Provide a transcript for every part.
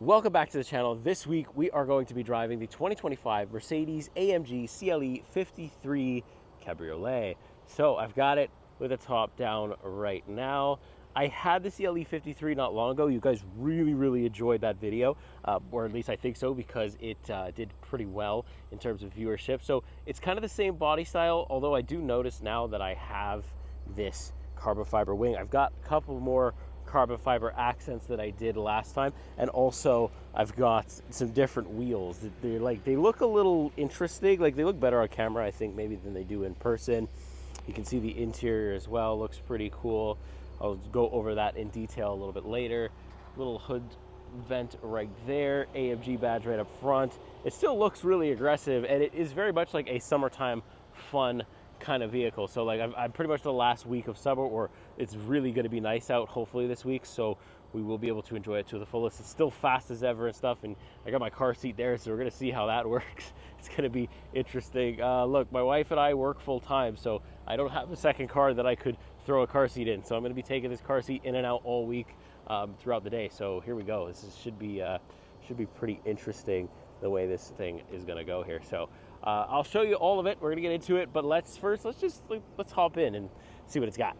Welcome back to the channel. This week we are going to be driving the 2025 Mercedes AMG CLE 53 Cabriolet. So I've got it with the top down right now. I had the CLE 53 not long ago. You guys really enjoyed that video, or at least I think so, because it did pretty well in terms of viewership. So it's kind of the same body style, although I do notice now that I have this carbon fiber wing. I've got a couple more carbon fiber accents that I did last time, and also I've got some different wheels. They look a little interesting. Like, they look better on camera, I think, maybe than they do in person. You can see the interior as well, looks pretty cool. I'll go over that in detail a little bit later. Little hood vent right there, AMG badge right up front. It still looks really aggressive, and it is very much like a summertime fun kind of vehicle. So like I'm pretty much the last week of summer, or it's really going to be nice out hopefully this week, so we will be able to enjoy it to the fullest. It's still fast as ever and stuff, and I got my car seat there, so we're going to see how that works. It's going to be interesting. Look, my wife and I work full time, so I don't have a second car that I could throw a car seat in, so I'm going to be taking this car seat in and out all week throughout the day. So here we go. Should be pretty interesting the way this thing is going to go here. So I'll show you all of it. We're gonna get into it, but let's hop in and see what it's got.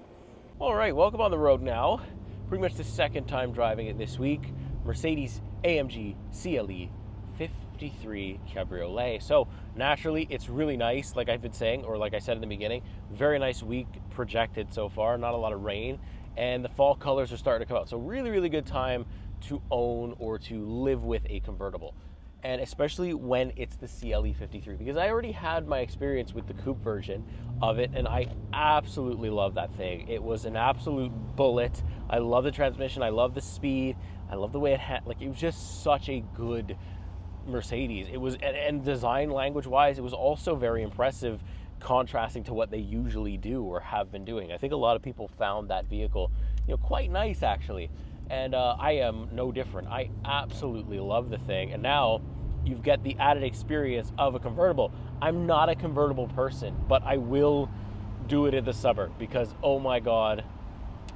All right, welcome on the road now. Pretty much the second time driving it this week. Mercedes AMG CLE 53 Cabriolet. So naturally, it's really nice, like I've been saying, or like I said in the beginning, very nice week projected so far, not a lot of rain, and the fall colors are starting to come out. So really good time to own or to live with a convertible. And especially when it's the CLE 53, because I already had my experience with the coupe version of it, and I absolutely love that thing. It was an absolute bullet. I love the transmission. I love the speed. I love the way it had, like, it was just such a good Mercedes. It was, and design language wise, it was also very impressive, contrasting to what they usually do or have been doing. I think a lot of people found that vehicle, quite nice actually. And I am no different. I absolutely love the thing. And now you've got the added experience of a convertible. I'm not a convertible person, but I will do it in the summer because, oh my God,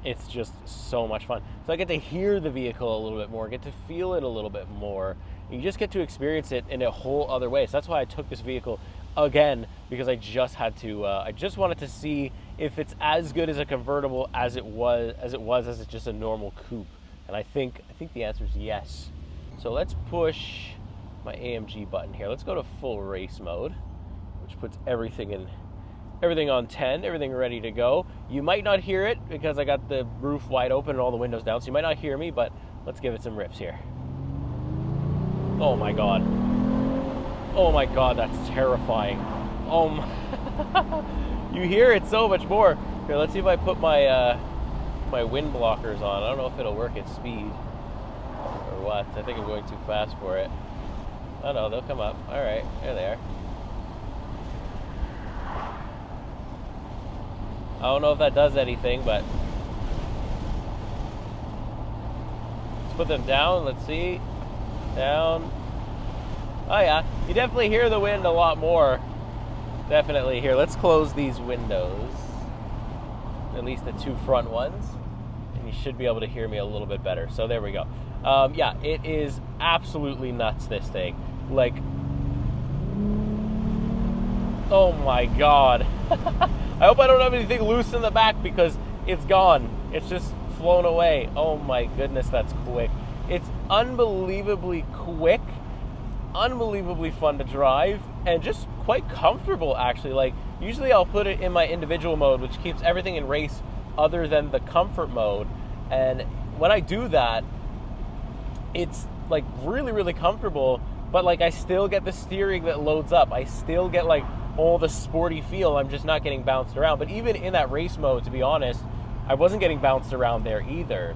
it's just so much fun. So I get to hear the vehicle a little bit more, get to feel it a little bit more. You just get to experience it in a whole other way. So that's why I took this vehicle again, because I just had to, I just wanted to see if it's as good as a convertible as it's just a normal coupe. And I think the answer is yes. So let's push my AMG button here. Let's go to full race mode, which puts everything on 10, everything ready to go. You might not hear it because I got the roof wide open and all the windows down, so you might not hear me, but let's give it some rips here. Oh my God. Oh my God, that's terrifying. Oh my. You hear it so much more. Here, let's see if I put my my wind blockers on. I don't know if it'll work at speed or what. I think I'm going too fast for it. Oh no, they'll come up. All right, there they are. I don't know if that does anything, but let's put them down. Let's see. Down. Oh yeah, you definitely hear the wind a lot more. Definitely here. Let's close these windows, at least the two front ones, and you should be able to hear me a little bit better. So there we go. Yeah, it is absolutely nuts, this thing. Like, oh my God. I hope I don't have anything loose in the back because it's gone. It's just flown away. Oh my goodness, that's quick. It's unbelievably quick, unbelievably fun to drive, and just quite comfortable actually. Like, usually I'll put it in my individual mode, which keeps everything in race other than the comfort mode. And when I do that, it's like really comfortable, but like I still get the steering that loads up. I still get like all the sporty feel. I'm just not getting bounced around. But even in that race mode, to be honest, I wasn't getting bounced around there either.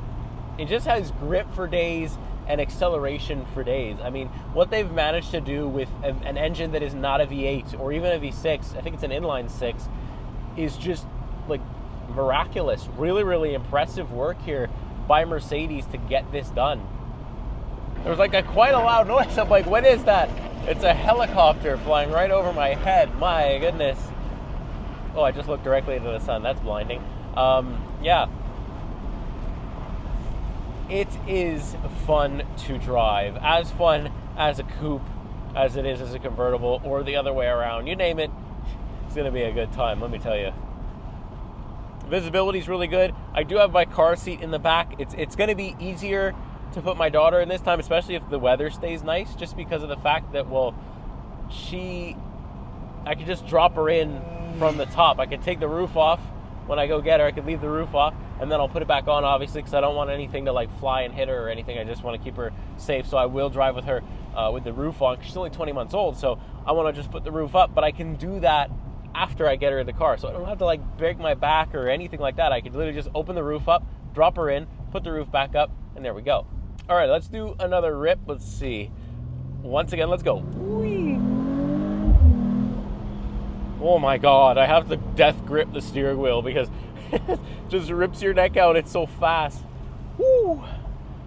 It just has grip for days and acceleration for days. I mean, what they've managed to do with an engine that is not a V8 or even a V6, I think it's an inline 6, is just like miraculous. Really impressive work here by Mercedes to get this done. There was like quite a loud noise. I'm like, what is that? It's a helicopter flying right over my head. My goodness. Oh, I just looked directly into the sun. That's blinding. Yeah. it is fun to drive. As fun as a coupe as it is as a convertible, or the other way around. You name it, it's going to be a good time, let me tell you. Visibility is really good. I do have my car seat in the back. It's going to be easier to put my daughter in this time, especially if the weather stays nice, just because of the fact that, well, I could just drop her in from the top. I could take the roof off when I go get her. I could leave the roof off, and then I'll put it back on, obviously, because I don't want anything to like fly and hit her or anything. I just want to keep her safe, so I will drive with her with the roof on. She's only 20 months old, so I want to just put the roof up, but I can do that after I get her in the car, so I don't have to like break my back or anything like that. I could literally just open the roof up, drop her in, put the roof back up, and there we go. All right, let's do another rip. Let's see. Once again, let's go. Whee! Oh my God, I have to death grip the steering wheel because it just rips your neck out. It's so fast. Woo!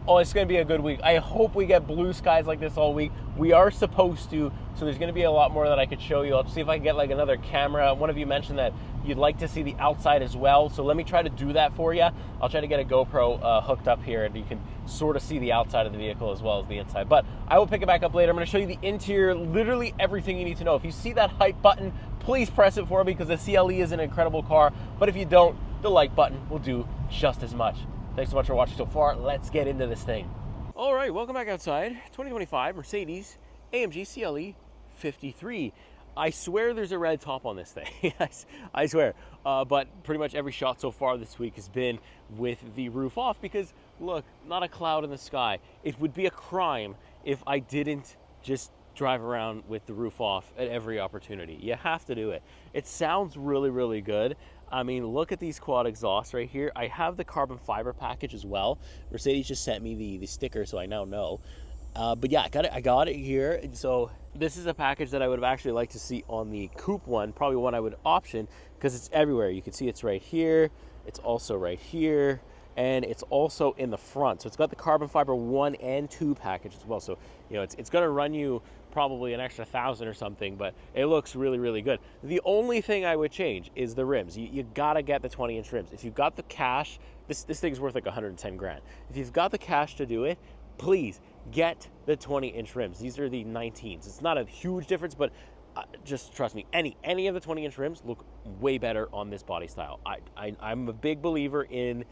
Oh, it's going to be a good week. I hope we get blue skies like this all week. We are supposed to, so there's going to be a lot more that I could show you. I'll see if I can get like another camera. One of you mentioned that you'd like to see the outside as well, so let me try to do that for you. I'll try to get a GoPro hooked up here, and you can sort of see the outside of the vehicle as well as the inside. But I will pick it back up later. I'm going to show you the interior, literally everything you need to know. If you see that hype button, please press it for me because the CLE is an incredible car. But if you don't, the like button will do just as much. Thanks so much for watching so far. Let's get into this thing. All right, welcome back outside. 2025 Mercedes AMG CLE 53. I swear there's a red top on this thing. I swear. But pretty much every shot so far this week has been with the roof off because, look, not a cloud in the sky. It would be a crime if I didn't just drive around with the roof off at every opportunity. You have to do it. It sounds really, really good. I mean, look at these quad exhausts right here. I have the carbon fiber package as well. Mercedes just sent me the sticker, so I now know. But yeah, I got it here. And so this is a package that I would have actually liked to see on the coupe one, probably one I would option because it's everywhere. You can see it's right here. It's also right here. And it's also in the front. So it's got the carbon fiber 1 and 2 package as well. So, you know, it's going to run you probably an extra $1,000 or something, but it looks really, really good. The only thing I would change is the rims. You got to get the 20-inch rims. If you've got the cash, this thing's worth like 110 grand. If you've got the cash to do it, please get the 20-inch rims. These are the 19s. It's not a huge difference, but just trust me, any of the 20-inch rims look way better on this body style. I'm a big believer in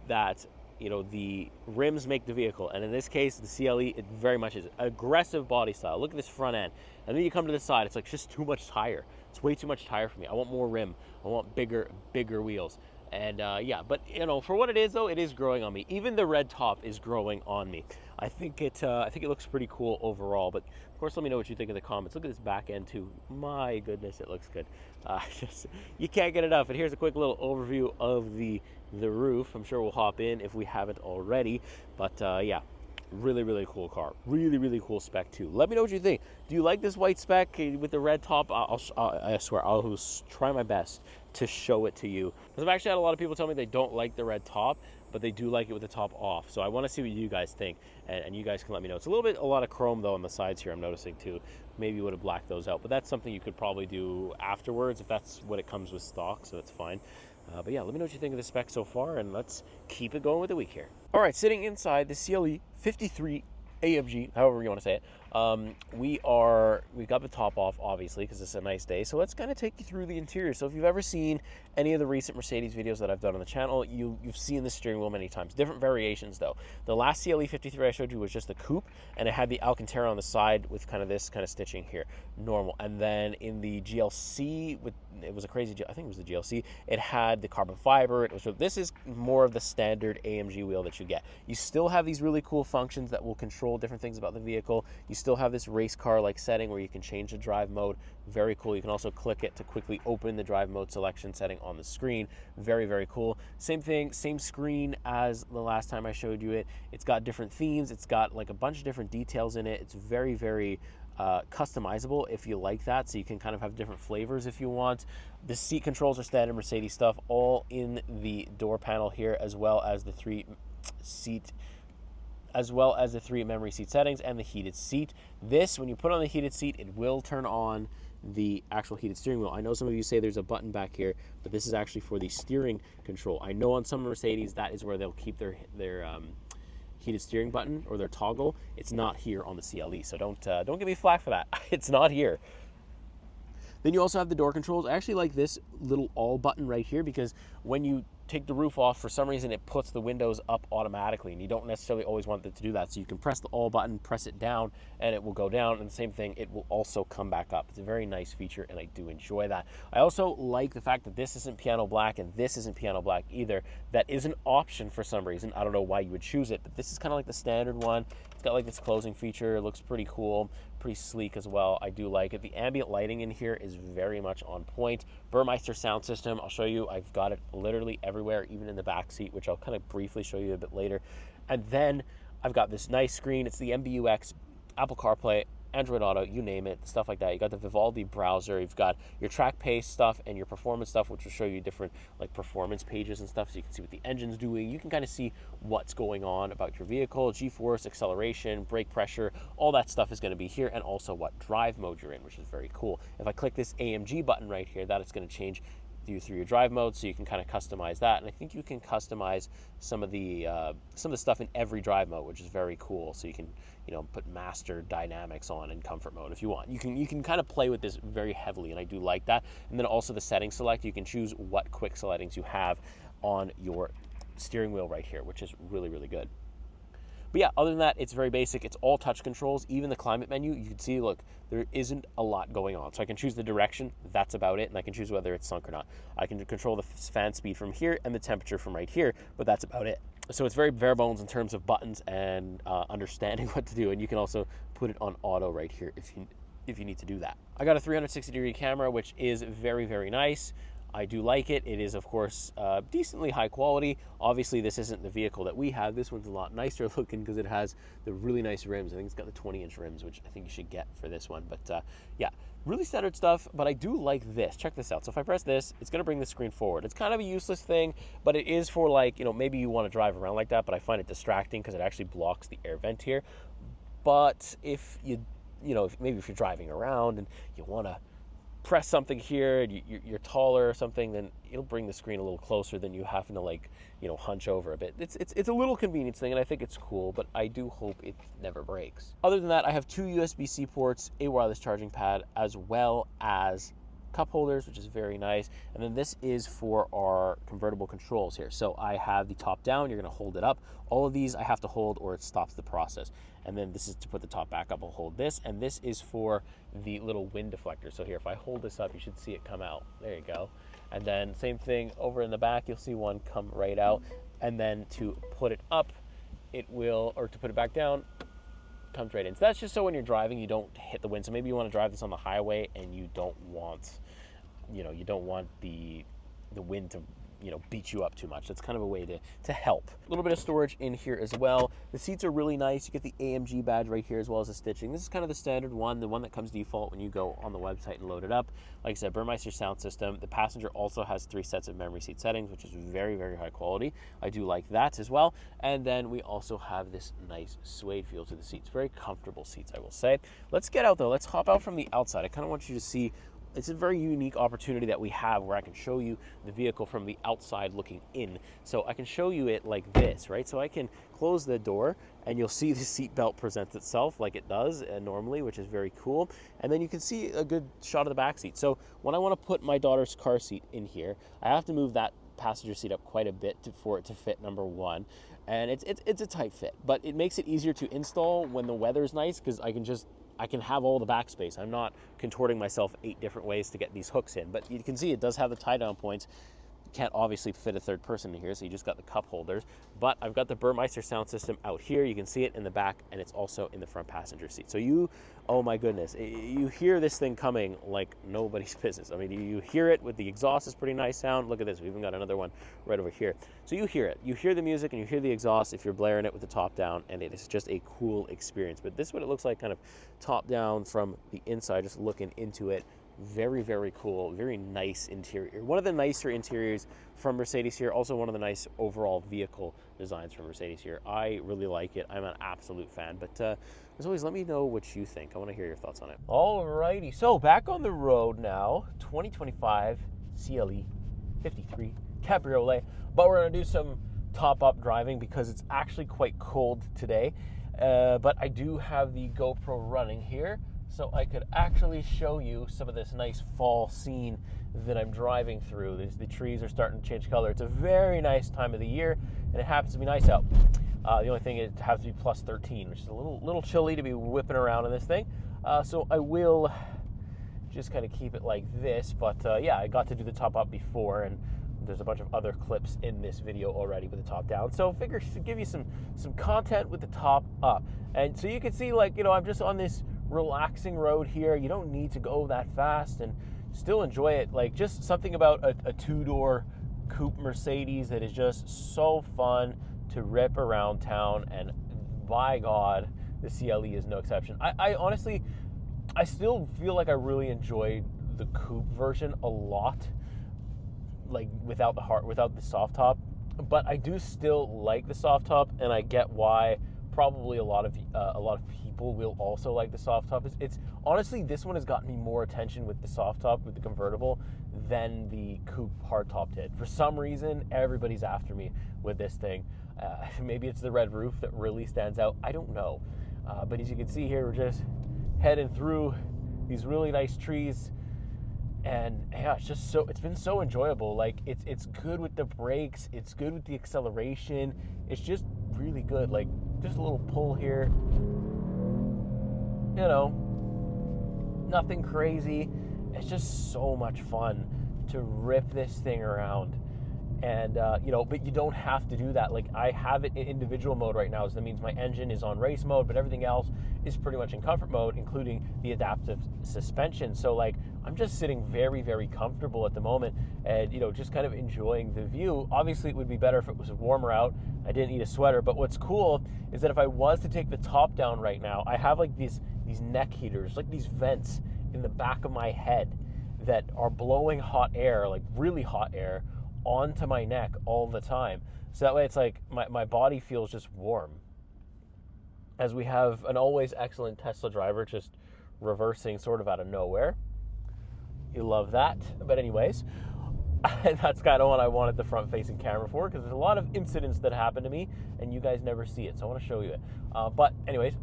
that, you know, the rims make the vehicle, and in this case the CLE, it very much is aggressive body style. Look at this front end, and then you come to the side, it's like just too much tire. It's way too much tire for me. I want more rim. I want bigger wheels. And yeah, but you know, for what it is though, it is growing on me. Even the red top is growing on me. I think it looks pretty cool overall. But of course, let me know what you think in the comments. Look at this back end too. My goodness, it looks good. You can't get enough. And here's a quick little overview of the roof. I'm sure we'll hop in if we haven't already. But yeah, really, really cool car. Really, really cool spec too. Let me know what you think. Do you like this white spec with the red top? I swear, I'll try my best to show it to you. Because I've actually had a lot of people tell me they don't like the red top, but they do like it with the top off. So I want to see what you guys think, and you guys can let me know. It's a lot of chrome though on the sides here, I'm noticing too. Maybe you would have blacked those out, but that's something you could probably do afterwards if that's what it comes with stock, so that's fine. But yeah, let me know what you think of the spec so far, and let's keep it going with the week here. All right, sitting inside the CLE 53 AMG, however you want to say it, we got the top off obviously because it's a nice day, so let's kind of take you through the interior. So if you've ever seen any of the recent Mercedes videos that I've done on the channel, you've seen the steering wheel many times. Different variations though. The last CLE 53 I showed you was just the coupe, and it had the Alcantara on the side with kind of this kind of stitching here, normal. And then in the GLC, it was a crazy, I think it was the GLC, it had the carbon fiber. This is more of the standard AMG wheel that you get. You still have these really cool functions that will control different things about the vehicle. You still have this race car like setting where you can change the drive mode. Very cool. You can also click it to quickly open the drive mode selection setting on the screen. Very, very cool. Same thing, same screen as the last time I showed you it. It's got different themes. It's got like a bunch of different details in it. It's very, very customizable if you like that, so you can kind of have different flavors if you want. The seat controls are standard Mercedes stuff, all in the door panel here, as well as the three memory seat settings and the heated seat. This, when you put on the heated seat, it will turn on the actual heated steering wheel. I know some of you say there's a button back here, but this is actually for the steering control. I know on some Mercedes that is where they'll keep their heated steering button or their toggle, it's not here on the CLE. So don't give me flack for that. It's not here. Then you also have the door controls. I actually like this little all button right here because when you take the roof off, for some reason it puts the windows up automatically, and you don't necessarily always want it to do that. So you can press the all button, press it down, and it will go down, and the same thing, it will also come back up. It's a very nice feature, and I do enjoy that. I also like the fact that this isn't piano black and this isn't piano black either. That is an option for some reason. I don't know why you would choose it, but this is kind of like the standard one. It's got like this closing feature. It looks pretty cool, pretty sleek as well. I do like it. The ambient lighting in here is very much on point. Burmeister sound system, I'll show you. I've got it literally everywhere, even in the back seat, which I'll kind of briefly show you a bit later. And then I've got this nice screen. It's the MBUX, Apple CarPlay, Android Auto, you name it, stuff like that. You got the Vivaldi browser, you've got your track pace stuff and your performance stuff, which will show you different like performance pages and stuff, so you can see what the engine's doing. You can kind of see what's going on about your vehicle, G-force, acceleration, brake pressure, all that stuff is going to be here, and also what drive mode you're in, which is very cool. If I click this AMG button right here, that is going to change you through your drive mode, so you can kind of customize that. And I think you can customize some of the stuff in every drive mode, which is very cool. So you can, you know, put master dynamics on in comfort mode if you want. You can kind of play with this very heavily, and I do like that. And then also the settings select, you can choose what quick settings you have on your steering wheel right here, which is really, really good. But yeah, other than that, it's very basic. It's all touch controls. Even the climate menu, you can see, look, there isn't a lot going on. So I can choose the direction, that's about it, and I can choose whether it's sunk or not. I can control the fan speed from here and the temperature from right here, but that's about it. So it's very bare bones in terms of buttons and understanding what to do, and you can also put it on auto right here if you need to do that. I got a 360-degree camera, which is very, very nice. I do like it. It is, of course, decently high quality. Obviously, this isn't the vehicle that we have. This one's a lot nicer looking because it has the really nice rims. I think it's got the 20-inch rims, which I think you should get for this one. But yeah, really standard stuff, but I do like this. Check this out. So if I press this, it's going to bring the screen forward. It's kind of a useless thing, but it is for, like, you know, maybe you want to drive around like that, but I find it distracting because it actually blocks the air vent here. But if maybe if you're driving around and you want to press something here and you're taller or something, then it'll bring the screen a little closer than you having to, like, you know, hunch over a bit. It's a little convenience thing, and I think it's cool, but I do hope it never breaks. Other than that, I have 2 USB-C ports, a wireless charging pad, as well as cup holders, which is very nice. And then this is for our convertible controls here. So I have the top down, you're going to hold it up. All of these I have to hold or it stops the process. And then this is to put the top back up, I'll hold this. And this is for the little wind deflector. So here, if I hold this up, you should see it come out. There you go. And then same thing over in the back, you'll see one come right out. And then to put it up, it will, or to put it back down, comes right in. So that's just so when you're driving, you don't hit the wind. So maybe you want to drive this on the highway and you don't want, you don't want the wind to, beat you up too much. That's kind of a way to help. A little bit of storage in here as well. The seats are really nice. You get the AMG badge right here as well as the stitching. This is kind of the standard one, the one that comes default when you go on the website and load it up. Like I said, Burmeister sound system. The passenger also has 3 sets of memory seat settings, which is very, very high quality. I do like that as well. And then we also have this nice suede feel to the seats. Very comfortable seats, I will say. Let's get out though. Let's hop out from the outside. I kind of want you to see. It's a very unique opportunity that we have where I can show you the vehicle from the outside looking in. So I can show you it like this, right? So I can close the door and you'll see the seat belt presents itself like it does normally, which is very cool. And then you can see a good shot of the back seat. So when I want to put my daughter's car seat in here, I have to move that passenger seat up quite a bit for it to fit number one. And it's a tight fit, but it makes it easier to install when the weather's nice because I can have all the backspace. I'm not contorting myself 8 different ways to get these hooks in, but you can see it does have the tie down points. You can't obviously fit a third person in here, so you just got the cup holders, but I've got the Burmeister sound system out here. You can see it in the back, and it's also in the front passenger seat. So oh my goodness, you hear this thing coming like nobody's business. I mean, you hear it with the exhaust, is pretty nice sound. Look at this, we even got another one right over here. So you hear it, you hear the music and you hear the exhaust if you're blaring it with the top down, and it is just a cool experience. But this is what it looks like kind of top down from the inside, just looking into it. Very, very cool, very nice interior. One of the nicer interiors from Mercedes here, also one of the nice overall vehicle designs from Mercedes here. I really like it. I'm an absolute fan, but as always, let me know what you think. I want to hear your thoughts on it. Alrighty, so back on the road now, 2025 CLE 53 Cabriolet, but we're going to do some top up driving because it's actually quite cold today. But I do have the GoPro running here, so I could actually show you some of this nice fall scene that I'm driving through. The trees are starting to change color. It's a very nice time of the year, and it happens to be nice out. The only thing is it has to be plus 13, which is a little chilly to be whipping around in this thing. So I will just kind of keep it like this. But yeah, I got to do the top up before, and there's a bunch of other clips in this video already with the top down. So figure to give you some content with the top up. And so you can see, like, you know, I'm just on this relaxing road here. You don't need to go that fast and still enjoy it. Like, just something about a two-door coupe Mercedes that is just so fun to rip around town, and by God, the CLE is no exception. I honestly, I still feel like I really enjoyed the coupe version a lot, like without the soft top, but I do still like the soft top, and I get why probably a lot of people will also like the soft top. It's honestly, this one has gotten me more attention with the soft top, with the convertible, than the coupe hardtop did. For some reason, everybody's after me with this thing. Maybe it's the red roof that really stands out. I don't know. But as you can see here, we're just heading through these really nice trees. And yeah, it's been so enjoyable. Like, it's good with the brakes. It's good with the acceleration. It's just really good. Like, just a little pull here. You know, nothing crazy. It's just so much fun to rip this thing around. And, you know, but you don't have to do that. Like, I have it in individual mode right now, so that means my engine is on race mode, but everything else is pretty much in comfort mode, including the adaptive suspension. So, like, I'm just sitting very, very comfortable at the moment and, you know, just kind of enjoying the view. Obviously, it would be better if it was warmer out. I didn't need a sweater, but what's cool is that if I was to take the top down right now, I have, like, these neck heaters, like these vents in the back of my head that are blowing hot air, like really hot air, onto my neck all the time. So that way it's like my body feels just warm. As we have an always excellent Tesla driver just reversing sort of out of nowhere. You love that. But anyways, that's kind of what I wanted the front-facing camera for, because there's a lot of incidents that happen to me and you guys never see it. So I want to show you it. But anyways,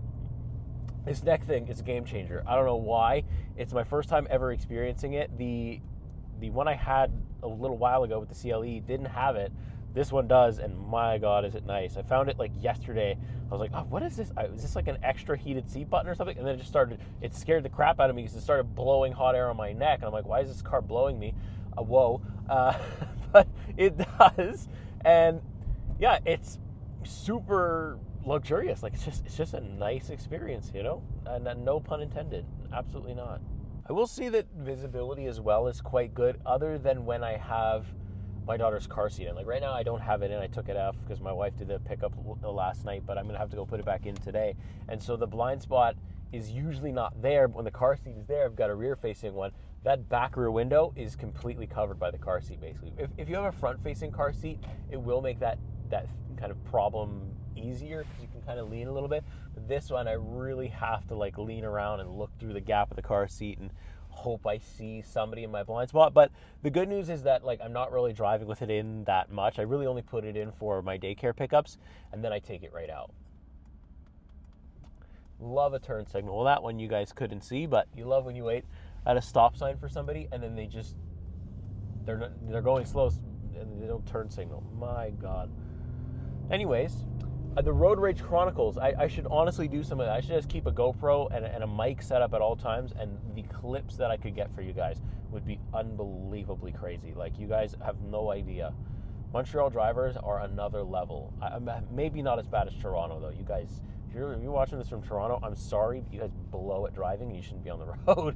this neck thing is a game changer. I don't know why. It's my first time ever experiencing it. The one I had a little while ago with the CLE didn't have it. This one does, and my God, is it nice. I found it like yesterday. I was like, oh, what is this? Is this like an extra heated seat button or something? And then it scared the crap out of me because it started blowing hot air on my neck. And I'm like, why is this car blowing me? Whoa. But it does. And yeah, it's super luxurious. Like, it's just a nice experience, you know? And no pun intended. Absolutely not. I will see that visibility as well is quite good, other than when I have my daughter's car seat in. Like right now I don't have it in. I took it off because my wife did the pickup last night, but I'm going to have to go put it back in today. And so the blind spot is usually not there, but when the car seat is there, I've got a rear-facing one. That back rear window is completely covered by the car seat, basically. If you have a front-facing car seat, it will make that kind of problem easier because you can kind of lean a little bit. But this one, I really have to like lean around and look through the gap of the car seat and hope I see somebody in my blind spot. But the good news is that, like, I'm not really driving with it in that much. I really only put it in for my daycare pickups, and then I take it right out. Love a turn signal. Well, that one you guys couldn't see, but you love when you wait at a stop sign for somebody and then they're going slow and they don't turn signal. My God. Anyways, the Road Rage Chronicles, I should honestly do some of that. I should just keep a GoPro and a mic set up at all times, and the clips that I could get for you guys would be unbelievably crazy. Like, you guys have no idea. Montreal drivers are another level. Maybe not as bad as Toronto, though. You guys, if you're watching this from Toronto, I'm sorry, but you guys blow at driving and you shouldn't be on the road.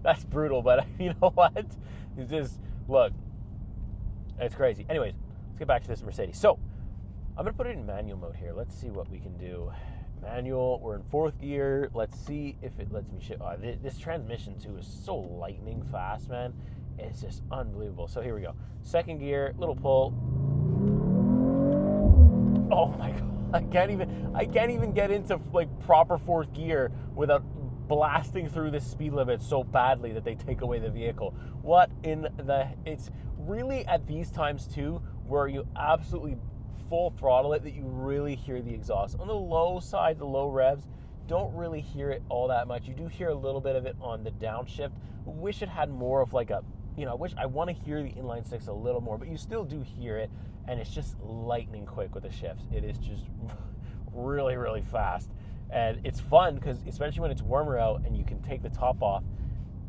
That's brutal, but you know what? It's just, look, it's crazy. Anyways, let's get back to this Mercedes. So, I'm going to put it in manual mode here. Let's see what we can do. Manual, we're in 4th gear. Let's see if it lets me shift. Oh, this transmission, too, is so lightning fast, man. It's just unbelievable. So here we go. 2nd gear, little pull. Oh my God. I can't even get into like proper 4th gear without blasting through the speed limit so badly that they take away the vehicle. What in the... It's really at these times, too, where you absolutely full throttle it that you really hear the exhaust. On the low side, the low revs, don't really hear it all that much. You do hear a little bit of it on the downshift. Wish it had more of like a, I want to hear the inline six a little more, but you still do hear it, and it's just lightning quick with the shifts. It is just really, really fast. And it's fun because, especially when it's warmer out and you can take the top off,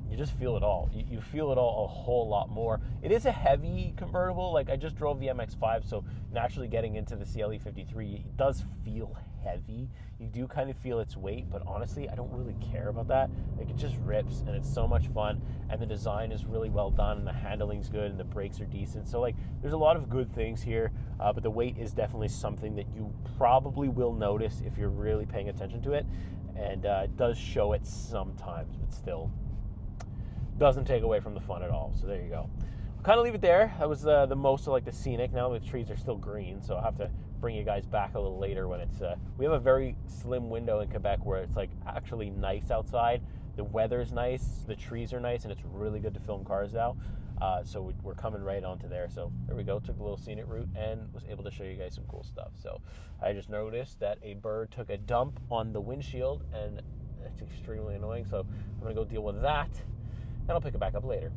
you just feel it all. You feel it all a whole lot more. It is a heavy convertible. Like, I just drove the MX-5, so naturally getting into the CLE 53, it does feel heavy. You do kind of feel its weight, but honestly, I don't really care about that. Like, it just rips, and it's so much fun, and the design is really well done, and the handling's good, and the brakes are decent. So, like, there's a lot of good things here, but the weight is definitely something that you probably will notice if you're really paying attention to it, and it does show it sometimes, but still doesn't take away from the fun at all. So there you go. I'll kind of leave it there. That was the most of like the scenic. Now the trees are still green, so I'll have to bring you guys back a little later when it's we have a very slim window in Quebec where it's like actually nice outside. The weather's nice, the trees are nice, and it's really good to film cars now. So we're coming right onto there. So there we go. Took a little scenic route and was able to show you guys some cool stuff. So I just noticed that a bird took a dump on the windshield, and it's extremely annoying. So I'm gonna go deal with that, and I'll pick it back up later.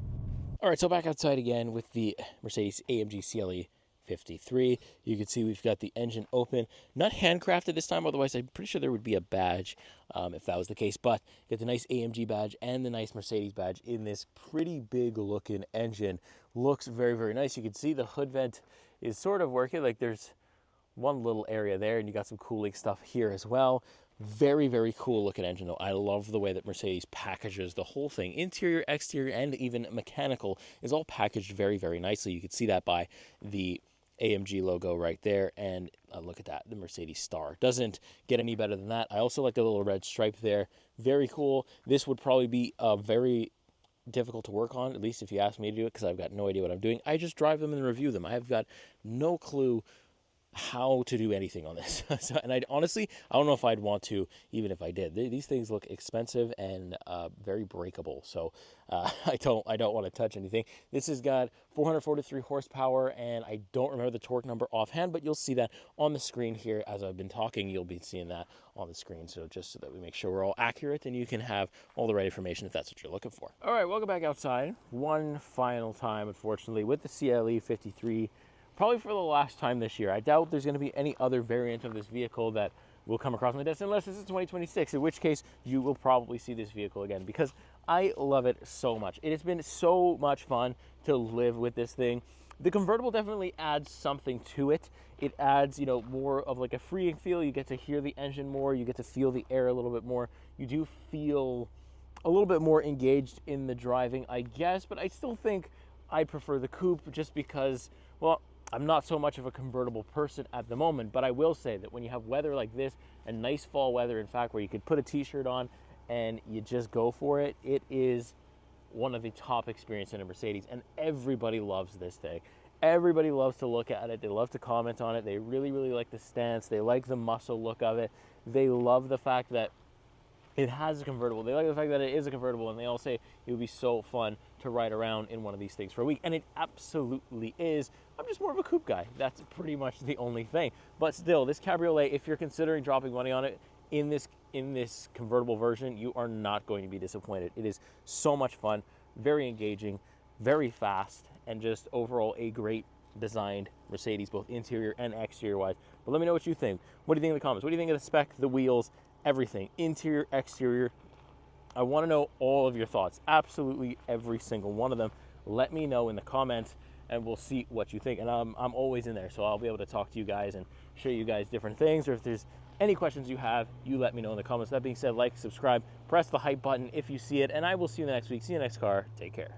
All right, so back outside again with the Mercedes AMG CLE 53. You can see we've got the engine open. Not handcrafted this time, otherwise I'm pretty sure there would be a badge if that was the case. But get the nice AMG badge and the nice Mercedes badge in this pretty big looking engine. Looks very, very nice. You can see the hood vent is sort of working. Like, there's one little area there, and you got some cooling stuff here as well. Very, very cool looking engine though. I love the way that Mercedes packages the whole thing. Interior, exterior, and even mechanical is all packaged very, very nicely. You can see that by the AMG logo right there, and look at that, the Mercedes star. Doesn't get any better than that. I also like the little red stripe there. Very cool. This would probably be very difficult to work on, at least if you ask me to do it, because I've got no idea what I'm doing. I just drive them and review them. I have got no clue how to do anything on this. And I honestly, I don't know if I'd want to, even if I did. These things look expensive and very breakable, so I don't want to touch anything. This has got 443 horsepower, and I don't remember the torque number offhand, but you'll see that on the screen here as I've been talking. You'll be seeing that on the screen, so just so that we make sure we're all accurate and you can have all the right information if that's what you're looking for. All right, welcome back outside. One final time, unfortunately, with the CLE 53. Probably for the last time this year. I doubt there's going to be any other variant of this vehicle that will come across my desk unless this is 2026, in which case you will probably see this vehicle again, because I love it so much. It has been so much fun to live with this thing. The convertible definitely adds something to it. It adds, more of like a freeing feel. You get to hear the engine more. You get to feel the air a little bit more. You do feel a little bit more engaged in the driving, I guess, but I still think I prefer the coupe just because, well, I'm not so much of a convertible person at the moment, but I will say that when you have weather like this and nice fall weather, in fact, where you could put a t-shirt on and you just go for it, it is one of the top experiences in a Mercedes, and everybody loves this thing. Everybody loves to look at it. They love to comment on it. They really, really like the stance. They like the muscle look of it. They love the fact that it has a convertible. They like the fact that it is a convertible, and they all say it would be so fun to ride around in one of these things for a week, and it absolutely is. I'm just more of a coupe guy. That's pretty much the only thing. But still, this Cabriolet, if you're considering dropping money on it in this convertible version, you are not going to be disappointed. It is so much fun, very engaging, very fast, and just overall a great designed Mercedes, both interior and exterior wise. But let me know what you think. What do you think in the comments? What do you think of the spec, the wheels, everything, interior, exterior? I want to know all of your thoughts, absolutely every single one of them. Let me know in the comments, and we'll see what you think. And I'm always in there, so I'll be able to talk to you guys and show you guys different things. Or if there's any questions you have, you let me know in the comments. That being said, like, subscribe, press the hype button if you see it, and I will see you next week. See you next car. Take care.